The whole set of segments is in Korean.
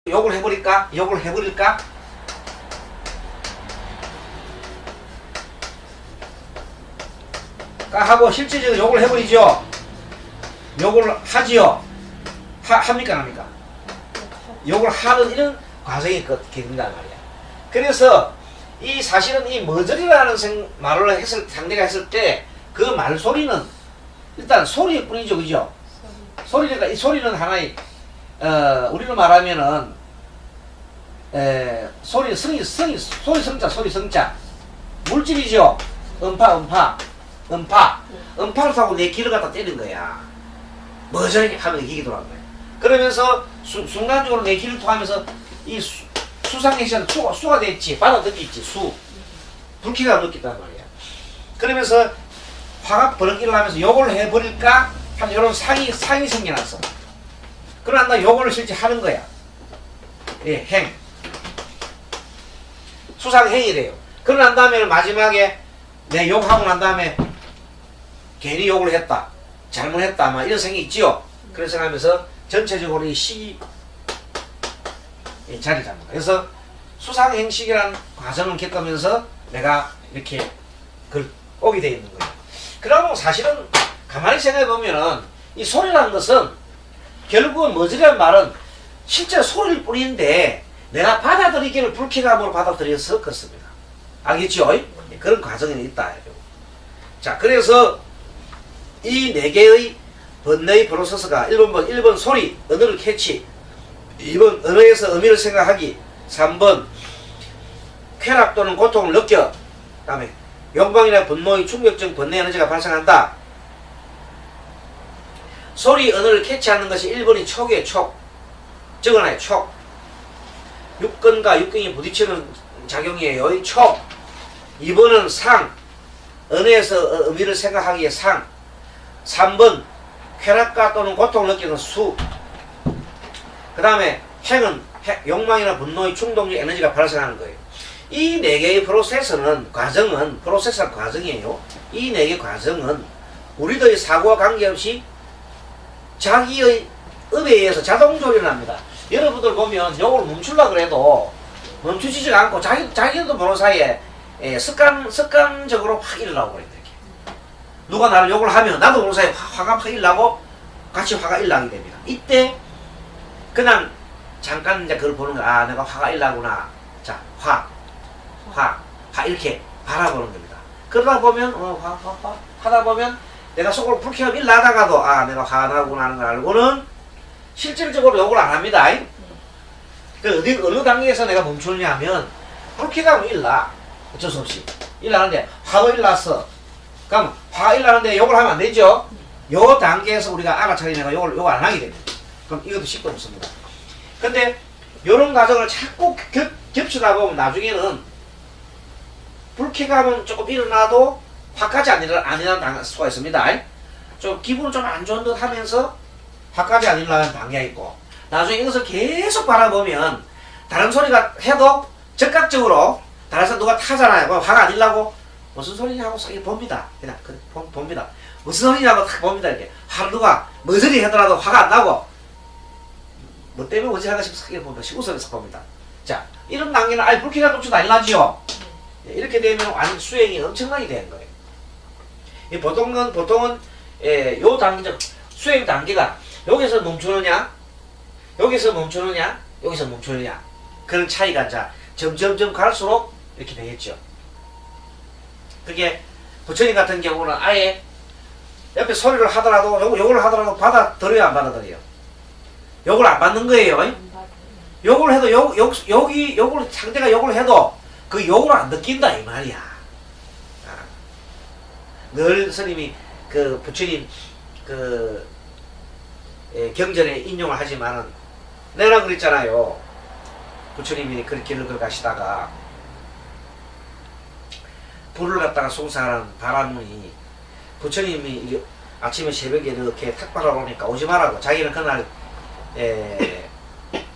욕을 해버릴까? 욕을 해버릴까? 하고 실제적으로 욕을 해버리죠. 욕을 하지요. 합니까 안 합니까? 욕을 하는 이런 과정이 겪는단 말이야. 그래서 이 사실은 이 머저리라는 말을 상대가 했을 때 그 말소리는 일단 소리일 뿐이죠. 그죠? 소리니까 이 소리는 하나의 우리로 말하면은 소리 성자 물질이죠. 음파를 타고 내 귀를 갖다 때린 거야. 머저리 하면 이게 돌아간 거야. 그러면서 순간적으로 내 귀를 통하면서 이 수상행시는 수가 됐지. 받아 느꼈지. 불쾌가 느꼈단 말이야. 그러면서 화가 버럭 일어나면서 욕을 해버릴까 하는 이런 상이 생겨났어. 그러나 나 욕을 실제 하는 거야. 예, 행. 수상행이래요. 그러고 난 다음에 마지막에 내 욕하고 난 다음에 괜히 욕을 했다. 잘못했다. 막 이런 생각이 있지요. 그런 생각하면서 전체적으로 이 시기 자리 잡는 거야. 그래서 수상행식이라는 과정을 겪으면서 내가 이렇게 오게 되어 있는 거예요. 그러면 사실은 가만히 생각해 보면은 이 소리라는 것은 결국은 머저리라는 말은 실제 소리일 뿐인데 내가 받아들이기를 불쾌감으로 받아들여서 그렇습니다. 알겠죠? 그런 과정이 있다. 자, 그래서 이 네 개의 번뇌의 프로세스가 1번 소리, 언어를 캐치, 2번 언어에서 의미를 생각하기, 3번 쾌락 또는 고통을 느껴, 그 다음에 욕망이나 분노의 충격적 번뇌 에너지가 발생한다. 소리, 언어를 캐치하는 것이 1번이 촉이에요. 적어놔요. 촉. 육근과 육경이 부딪히는 작용이에요. 이 촉. 2번은 상. 언어에서 의미를 생각하기에 상. 3번 쾌락과 또는 고통을 느끼는 수. 그 다음에 행은 욕망이나 분노의 충동적 에너지가 발생하는 거예요. 이 네 개의 프로세스는 프로세스가 과정이에요. 이 네 개 과정은 우리들의 사고와 관계없이 자기의 업에 의해서 자동적으로 일어납니다. 여러분들 보면 욕을 멈추려고 그래도 멈추지가 않고 자기도 모르는 사이에 습관적으로 확 일어나고 그래요. 누가 나를 욕을 하면 나도 모르는 사이에 화가 확 일어나고 같이 화가 일어나게 됩니다. 이때 그냥 잠깐 이제 그걸 보는 거야. 아, 내가 화가 일어나구나. 자, 화 이렇게 바라보는 겁니다. 그러다 보면 하다 보면 내가 속으로 불쾌함이 일어나다가도 아, 내가 화나구나 하는 걸 알고는 실질적으로 욕을 안 합니다. 그 어느 단계에서 내가 멈추느냐 하면 불쾌감이 일어나. 어쩔 수 없이 일어나는데 화도 일어났어. 그럼 화가 일어나는데 욕을 하면 안 되죠. 요 단계에서 우리가 알아차리면 욕을 안 하게 됩니다. 그럼 이것도 쉽게 없습니다. 근데 요런 과정을 자꾸 겹치다 보면 나중에는 불쾌감은 조금 일어나도 화까지 안 일어나는 수가 있습니다. 좀 기분은 좀 안 좋은 듯 하면서 화까지 안 일어나는 단계가 있고, 나중에 이것을 계속 바라보면 다른 소리가 해도 즉각적으로 다른 사람 누가 타잖아요. 그럼 화가 안 일어나고 무슨 소리냐고 싹 봅니다. 그냥 봅니다. 무슨 소리냐고 딱 봅니다. 이렇게 화를 누가 머저리 하더라도 화가 안 나고 뭐 때문에 어찌 하나 싶어서 봅니다. 웃으면서 봅니다. 자, 이런 단계는 아예 불쾌감 좀도 안 나지요. 이렇게 되면 완전 수행이 엄청나게 되는 거예요. 보통은 요 단계적 수행 단계가 여기서 멈추느냐, 여기서 멈추느냐, 여기서 멈추느냐, 그런 차이가 이제 점점점 갈수록 이렇게 되겠죠. 그게 부처님 같은 경우는 아예 옆에 소리를 하더라도 욕을 하더라도 받아들여요, 안 받아들여요? 욕을 안 받는 거예요. 욕을 해도 욕을 상대가 욕을 해도 그 욕을 안 느낀다 이 말이야. 늘 스님이 그 부처님 그 경전에 인용을 하지만은 내가 그랬잖아요. 부처님이 그 길을 가시다가 불을 갖다가 송사하는 바람이 부처님이 아침에 새벽에 이렇게 탁 바라보니까 오지 말라고. 자기는 그날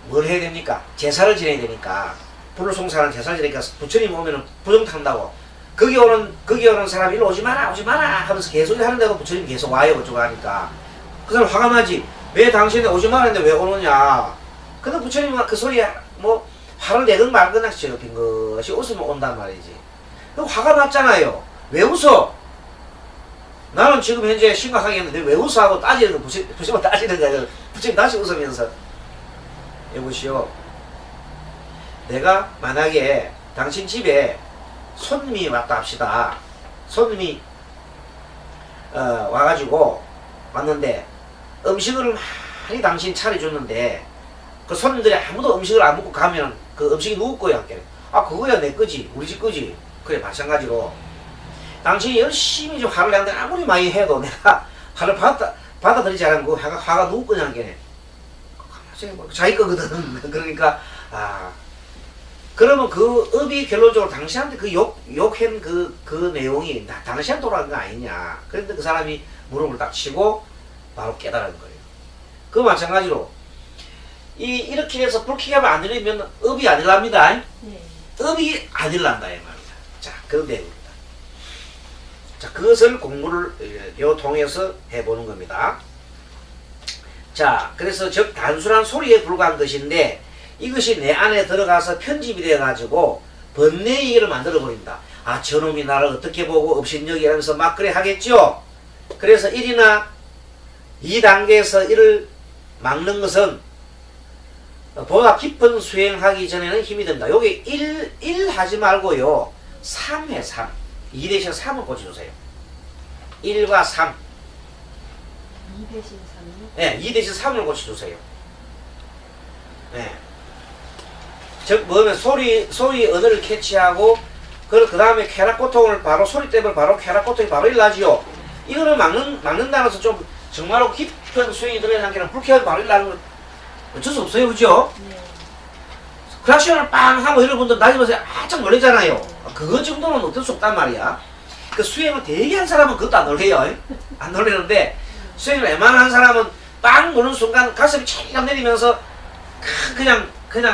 뭘 해야 됩니까? 제사를 지내야 되니까, 불을 송사하는 제사를 지내니까 부처님 오면은 부정탄다고. 거기 오는 사람이 일로 오지 마라 하면서 계속 하는데도 부처님 계속 와요. 그쪽 하니까 그 사람 화가 나지. 왜 당신이 오지 말았는데 왜 오느냐. 근데 부처님은 그 소리에 뭐 화를 내든 말거나 빙긋이 웃으면 온단 말이지. 그럼 화가 났잖아요. 왜 웃어? 나는 지금 현재 심각하게 했는데 왜 웃어? 하고 따지는 거 부처님은 따지는 거예요. 부처님 다시 웃으면서 여보시오, 내가 만약에 당신 집에 손님이 왔다 합시다. 손님이 와가지고 왔는데 음식을 많이 당신이 차려줬는데 그 손님들이 아무도 음식을 안 먹고 가면 그 음식이 누구 거야? 아, 그거야 내 거지, 우리 집 거지. 그래, 마찬가지로 당신이 열심히 좀 화를 내는데 아무리 많이 해도 내가 화를 받아들이지 않으면 그 화가 누구 거냐는 게 자기 거거든. 그러니까 그러면 그 업이 결론적으로 당신한테 그 욕한 그 내용이 당신한테 돌아간 거 아니냐. 그런데 그 사람이 무릎을 딱 치고 바로 깨달은 거예요. 그 마찬가지로 이렇게 해서 불쾌하게 안 일으면 업이 안 일납니다. 네. 업이 안 일난다 이 말입니다. 자, 그런 내용입니다. 자, 그것을 공부를 요 통해서 해보는 겁니다. 자, 그래서 즉 단순한 소리에 불과한 것인데 이것이 내 안에 들어가서 편집이 되어가지고 번뇌의식을 만들어버립니다. 아, 저놈이 나를 어떻게 보고 업신여기 하면서 막 그래 하겠죠. 그래서 1이나 2단계에서 이를 막는 것은 보다 깊은 수행하기 전에는 힘이 듭니다. 여기 1 하지 말고요. 3해 3. 2 대신 3을 고쳐주세요. 1과 3. 2 대신 3이요? 네, 2 대신 3을 고쳐주세요. 네. 즉, 뭐냐면 소리 언어를 캐치하고, 그 다음에 쾌락고통을 바로, 소리 때문에 바로 쾌락고통이 바로 일어나지요. 이거를 막는다는 것은 좀 정말로 깊은 수행이 들어야 하는 게 불쾌하게 바로 일어나는 건 어쩔 수 없어요. 그죠? 네. 크락션을 빵 하고 이런 분들 나중에 보세요. 깜짝 놀라잖아요. 그거 정도는 어쩔 수 없단 말이야. 그 수행을 되게 한 사람은 그것도 안 놀래요. 안 놀래는데, 수행을 웬만한 사람은 빵 노는 순간 가슴이 찰칵 내리면서 그냥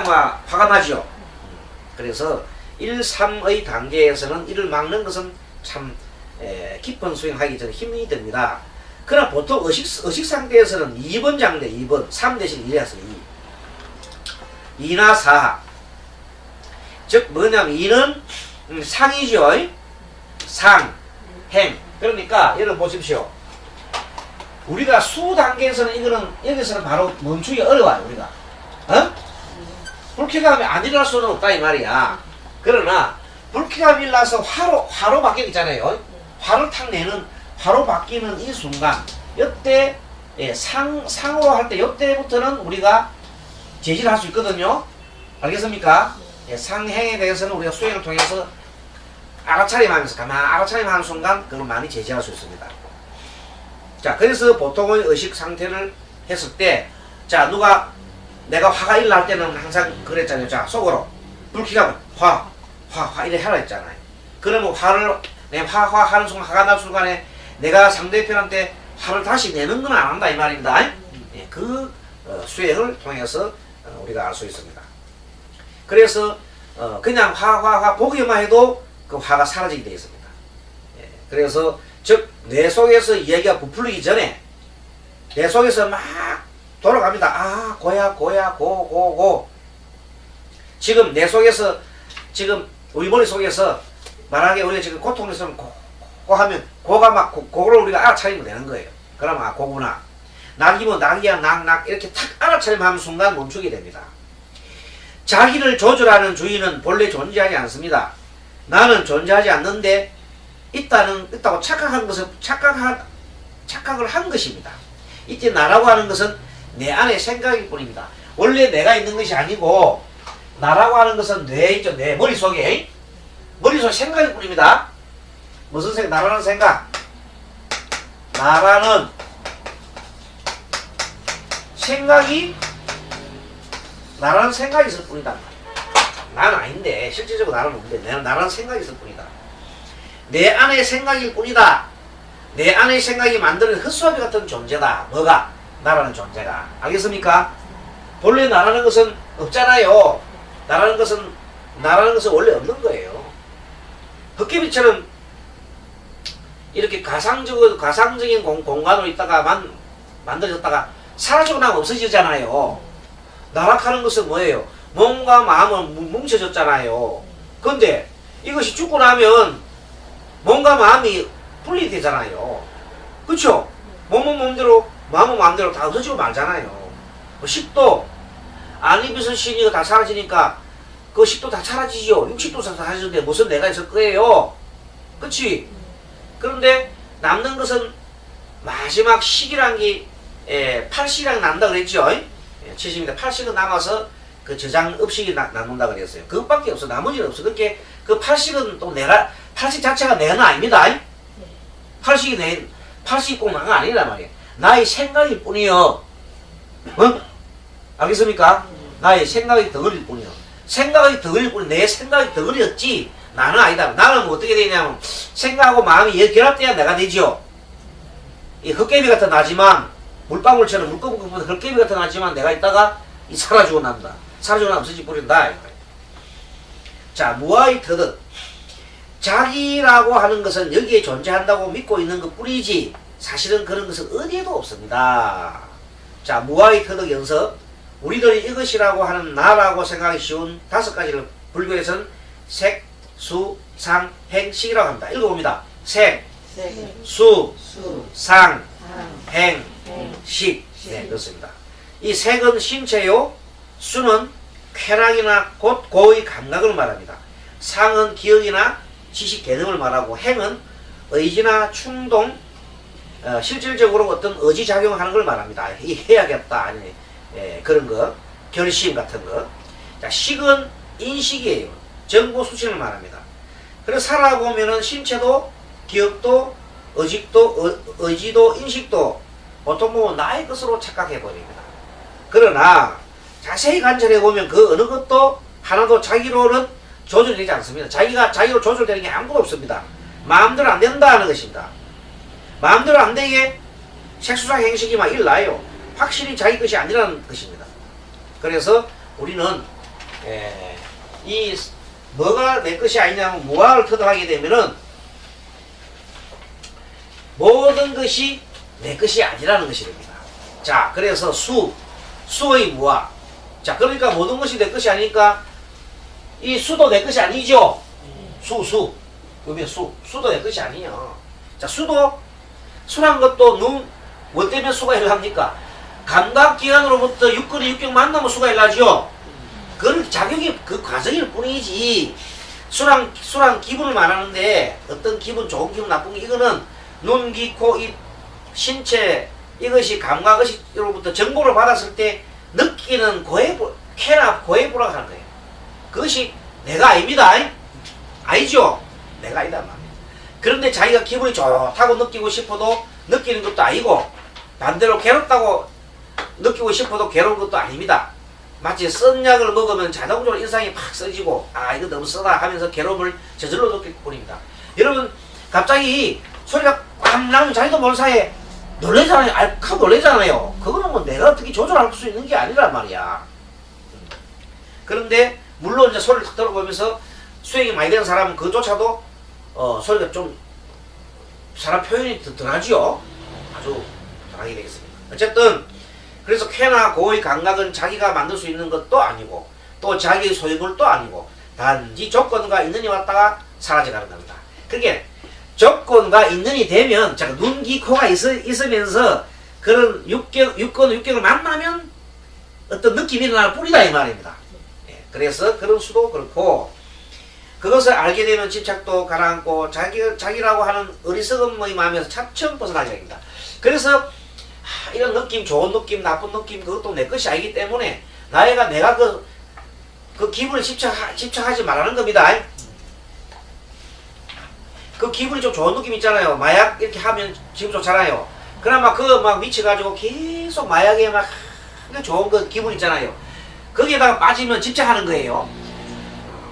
막 화가 나죠. 그래서 1, 3의 단계에서는 이를 막는 것은 참 깊은 수행하기 전에 힘이 듭니다. 그러나 보통 의식 상태에서는 2번 장대 2번 3 대신 1이라서 2 2나 4. 즉 뭐냐면 2는 상이죠. 상, 행. 그러니까 여러분 보십시오. 우리가 수 단계에서는 이거는 여기서는 바로 멈추기 어려워요. 우리가 불쾌감이 안 일어날 수는 없다 이 말이야. 그러나 불쾌감이 일어나서 화로 바뀌는 있잖아요. 화를 탁 내는 화로 바뀌는 이 순간 이때 상으로 할 때 이때부터는 우리가 제지를 할 수 있거든요. 알겠습니까? 상행에 대해서는 우리가 수행을 통해서 알아차림하면서 가만 알아차림하는 순간 그걸 많이 제지할 수 있습니다. 자, 그래서 보통의 의식 상태를 했을 때, 자, 내가 화가 일어날 때는 항상 그랬잖아요. 자, 속으로 불쾌감은 화 이래 하라 했잖아요. 그러면 내 화 하는 순간, 화가 날 순간에 내가 상대편한테 화를 다시 내는 건 안 한다 이 말입니다. 그 수행을 통해서 우리가 알 수 있습니다. 그래서 그냥 화 보기만 해도 그 화가 사라지게 되어 있습니다. 그래서 즉 뇌 속에서 이야기가 부풀리기 전에 뇌 속에서 막 돌아갑니다. 아, 고야 고. 지금 뇌 속에서 지금 우리 머릿속에서 만약에 우리가 지금 고통이 있으면 고 하면 고가 막 고를 우리가 알아차리면 되는 거예요. 그러면 고구나. 낙이면 낙이야 낙 이렇게 탁 알아차리면 하는 순간 멈추게 됩니다. 자기를 조절하는 주인은 본래 존재하지 않습니다. 나는 존재하지 않는데 있다고 착각을 한 것입니다. 이때 나라고 하는 것은 내 안의 생각일 뿐입니다. 원래 내가 있는 것이 아니고 나라고 하는 것은 뇌에 있죠. 내 머릿속에 생각일 뿐입니다. 무슨 생각? 나라는 생각. 나라는 생각이 있을 뿐이다. 나는 아닌데 실질적으로 나는 없는데 나라는 생각이 있을 뿐이다. 내 안의 생각일 뿐이다. 내 안의 생각이 만드는 헛소리 같은 존재다. 뭐가? 나라는 존재가. 알겠습니까? 본래 나라는 것은 없잖아요. 나라는 것은 원래 없는 거예요. 헛개비처럼 이렇게 가상적인 공간으로 있다가 만들어졌다가 사라지고 나면 없어지잖아요. 나락하는 것은 뭐예요? 몸과 마음은 뭉쳐졌잖아요. 근데 이것이 죽고 나면 몸과 마음이 분리되잖아요. 그쵸? 몸은 몸대로 마음은 마음대로 다 없어지고 말잖아요. 뭐 식도 안 입에서 신이가 다 사라지니까 그 식도 다 사라지죠. 육식도 다 사라지는데 무슨 내가 있을 거예요. 그치? 그런데 남는 것은 마지막 식이란 게 8식이랑 남다 그랬죠. 70인데 8식은 남아서 그 저장 업식이 남는다 그랬어요. 그것밖에 없어. 나머지는 없어. 그렇게 그 8식은 또 내가 8식 자체가 내는 아닙니다. 8식이 꼭 나가 아니란 말이에요. 나의 생각일 뿐이요. 어? 알겠습니까? 나의 생각이 덩어리일 뿐이요. 생각이 덩어리일 뿐이 내 생각이 덩어리였지 나는 아니다. 나는 뭐 어떻게 되냐면 생각하고 마음이 결합돼야 내가 되죠. 이 흙개비 같은 나지만 물방울처럼 물고기보다 흙개비 같은 나지만 내가 있다가 이 사라지고 난다. 사라지고 나면 없어지 버린다. 자, 무아의 터득. 자기라고 하는 것은 여기에 존재한다고 믿고 있는 것 뿐이지 사실은 그런 것은 어디에도 없습니다. 자, 무아의 터득 연습. 우리들이 이것이라고 하는 나라고 생각하기 쉬운 5가지를 불교에서는 색, 수, 상, 행, 식이라고 합니다. 읽어봅니다. 색, 수, 상, 행, 식. 네, 그렇습니다. 이 색은 신체요, 수는 쾌락이나 곧 고의 감각을 말합니다. 상은 기억이나 지식 개념을 말하고 행은 의지나 충동, 실질적으로 어떤 의지작용하는 걸 말합니다. 이 해야겠다 아니 그런 거, 결심 같은 거. 자, 식은 인식이에요. 정보 수신을 말합니다. 그래서 살아보면은 신체도 기억도 의지도 인식도 보통 보면 나의 것으로 착각해 버립니다. 그러나 자세히 관찰해 보면 그 어느 것도 하나도 자기로는 조절되지 않습니다. 자기로 조절되는 게 아무것도 없습니다. 마음대로 안 된다는 것입니다. 마음대로 안 되게 색수상 행식이 막 일나요. 확실히 자기 것이 아니라는 것입니다. 그래서 우리는 이 뭐가 내 것이 아니냐면 무아를 터득하게 되면은 모든 것이 내 것이 아니라는 것이 됩니다. 자, 그래서 수의 무아. 자, 그러니까 모든 것이 내 것이 아니니까 이 수도 내 것이 아니죠. 그러면 수도 내 것이 아니에요. 자, 수란 것도 뭐 때문에 수가 일어납니까? 감각기관으로부터 육경 만나면 수가 일어나죠. 그건 작용이 그 과정일 뿐이지. 수란 기분을 말하는데 어떤 기분, 좋은 기분, 나쁜 기분, 이거는 눈, 귀, 코, 입, 신체, 이것이 감각으로부터 정보를 받았을 때 느끼는 쾌락, 고해부라고 하는 거예요. 그것이 내가 아닙니다. 아니죠? 내가 아니다 말이에요. 그런데 자기가 기분이 좋다고 느끼고 싶어도 느끼는 것도 아니고 반대로 괴롭다고 느끼고 싶어도 괴로운 것도 아닙니다. 마치 쓴 약을 먹으면 자동적으로 인상이 팍 써지고 이거 너무 쓰다 하면서 괴로움을 저절로 느낄 뿐입니다. 여러분 갑자기 소리가 꽝 나면 자기도 모르는 사이에 놀래잖아요. 알칵 놀래잖아요. 그거는 뭐 내가 어떻게 조절할 수 있는 게 아니란 말이야. 그런데 물론 이제 소리를 탁 들어보면서 수행이 많이 되는 사람은 그조차도 소리가 좀 사람 표현이 덜하지요. 아주 덜하게 되겠습니다. 어쨌든 그래서 쾌나 고의 감각은 자기가 만들 수 있는 것도 아니고 또 자기의 소유물도 아니고 단지 조건과 인연이 왔다가 사라져가는 겁니다. 그게 조건과 인연이 되면 눈, 귀, 코가 있으면서 그런 육경을 만나면 어떤 느낌이 일어날 뿐이다 이 말입니다. 그래서 그런 수도 그렇고 그것을 알게 되면 집착도 가라앉고 자기라고 하는 어리석음의 마음에서 차츰 벗어나게 됩니다. 그래서 이런 느낌, 좋은 느낌, 나쁜 느낌 그것도 내 것이 아니기 때문에 내가 그 기분에 집착하지 말라는 겁니다. 그 기분이 좀 좋은 느낌 있잖아요. 마약 이렇게 하면 기분 좋잖아요. 그나마 막 미쳐가지고 계속 마약에 막 좋은 그 기분 있잖아요. 거기에다가 빠지면 집착하는 거예요.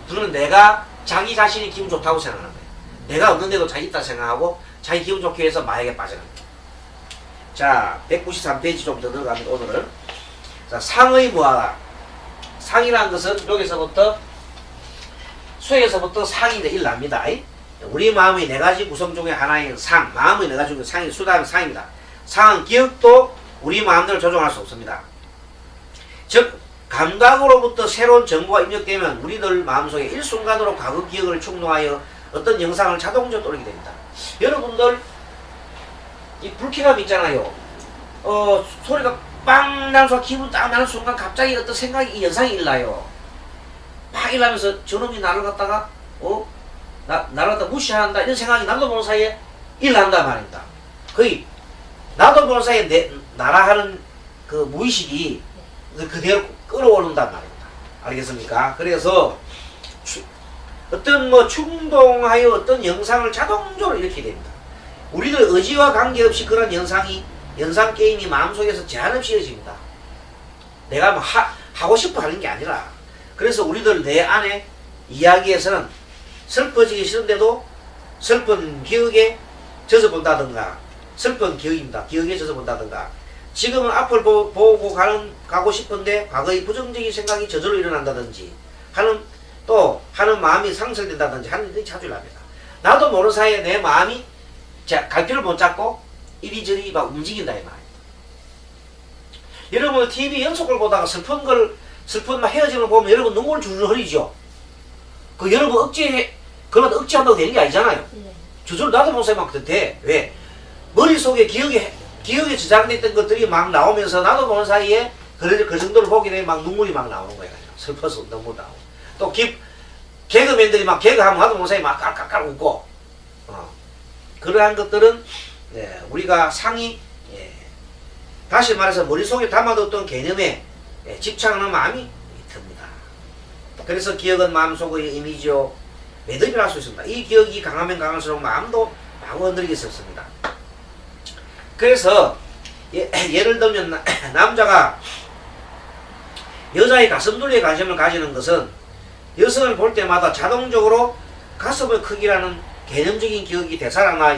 그거는 내가 자기 자신이 기분 좋다고 생각하는 거예요. 내가 없는데도 자기 있다 생각하고 자기 기분 좋게 해서 마약에 빠지는 거예요. 자, 193페이지 좀 더 들어가면 오늘은 자, 상의 무아. 상이라는 것은 여기서부터 수에서부터 상이 일납니다. 우리 마음의 4가지 구성 중에 하나인 상, 마음의 4가지 중에 상이 수다는 상입니다. 상은 기억도 우리 마음대로 조종할 수 없습니다. 즉 감각으로부터 새로운 정보가 입력되면 우리들 마음속에 일순간으로 과거 기억을 충동하여 어떤 영상을 자동적으로 떠올리게 됩니다. 여러분들 이 불쾌감 있잖아요. 소리가 빵 나는 순간, 기분 딱 나는 순간 갑자기 어떤 생각이 연상이 일나요. 막 일나면서 저놈이 나를 갖다가 나를 갖다 무시한다 이런 생각이 나도 모르는 사이에 일난단 말입니다. 거의 나도 모르는 사이에 나라 하는 그 무의식이 그대로 끌어오른단 말입니다. 알겠습니까? 그래서 어떤 뭐 충동하여 어떤 영상을 자동적으로 일으키게 됩니다. 우리들 의지와 관계없이 그런 영상 게임이 마음속에서 제한 없이 이어집니다. 내가 뭐 하고 싶어 하는 게 아니라. 그래서 우리들 내 안에 이야기에서는 슬퍼지기 싫은데도 슬픈 기억에 젖어본다든가, 슬픈 기억입니다. 기억에 젖어본다든가, 지금은 앞을 보고 가고 싶은데 과거의 부정적인 생각이 저절로 일어난다든지 하는 마음이 상실된다든지 하는 일이 자주 일어납니다. 나도 모르는 사이에 내 마음이 갈피를 못 잡고 이리저리 막 움직인다 이 말입니다. 여러분 TV 연속을 보다가 슬픈 막 헤어지는 거 보면 여러분 눈물 줄줄 흘리죠. 그 여러분 그건 억지한다고 되는 게 아니잖아요. 저절로 나도 모르는 사이에 막 돼. 왜? 머릿속에 기억에 저장됐던 것들이 막 나오면서 나도 모르는 사이에 그 정도로 보게 되면 막 눈물이 막 나오는 거예요. 슬퍼서 눈물 나오고. 또 개그맨들이 막 개그하면 나도 모르는 사이에 막 깔깔깔 웃고. 그러한 것들은 우리가 다시 말해서 머릿속에 담아뒀던 개념에 집착하는 마음이 듭니다. 그래서 기억은 마음속의 이미지요 매듭이라 할 수 있습니다. 이 기억이 강하면 강할수록 마음도 마구 흔들리기 쉽습니다. 그래서 예를 들면 남자가 여자의 가슴둘레에 관심을 가지는 것은 여성을 볼 때마다 자동적으로 가슴의 크기라는 개념적인 기억이 되살아나